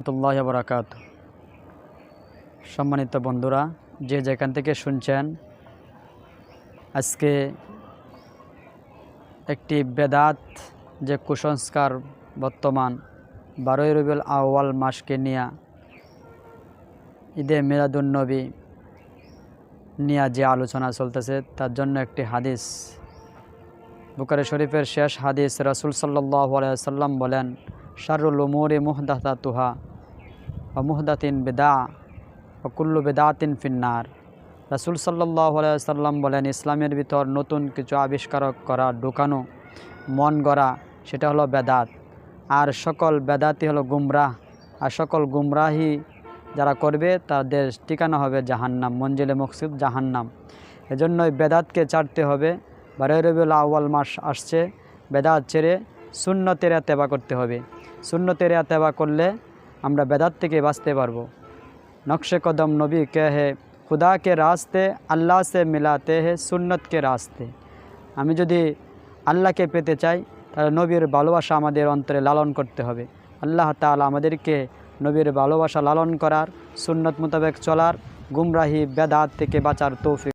রহমতুল্লাহি ওয়া বারাকাতুহু। সম্মানিত বন্ধুরা, যে যেখান থেকে শুনছেন, আজকে একটি বেদাত যে কুসংস্কার বর্তমান 12ই রবিউল আউয়াল মাসকে নিয়ে ঈদে মিলাদুন্নবী নিয়ে যে আলোচনা চলতেছে, তার জন্য একটি হাদিস, বুখারী শরীফের শেষ হাদিস। রাসূল সাল্লাল্লাহু আলাইহি ওয়াসাল্লাম বলেন, শাররুল উমুরি মুহদাসাতুহা ওয়া মুহদাতিন বিদআ ওয়া কুল্লু বিদআতিন ফিন্নার। রাসূল সাল্লাল্লাহু আলাইহি ওয়াসাল্লাম বলেন, ইসলামের ভিতর নতুন কিছু আবিষ্কার করা, ঢোকানো, মন গড়া, সেটা হলো বেদাত। আর সকল বেদাতই হলো গুমরাহ, আর সকল গুমরাহি যারা করবে তাদের ঠিকানা হবে জাহান্নাম, মঞ্জিলে মকসুদ জাহান্নাম। এজন্যই বেদাতকে ছাড়তে হবে। 12ই রবিউল আউয়াল মাস আসছে, বেদাত ছেড়ে সুন্নতের ইত্তেবা করতে হবে। সুন্নতের ইত্তেবা করলে আমরা বেদাত থেকে বাঁচতে পারবো। নকশে কদম নবী কে হে, খুদা কে রাস্তে আল্লাহ সে মিলাতে হে সুন্নত কে রাস্তে। আমি যদি আল্লাহকে পেতে চাই, তাহলে নবীর ভালোবাসা আমাদের অন্তরে লালন করতে হবে। আল্লাহ তাআলা আমাদেরকে নবীর ভালোবাসা লালন করার, সুন্নত মোতাবেক চলার, গুমরাহি বেদাত থেকে বাঁচার তৌফিক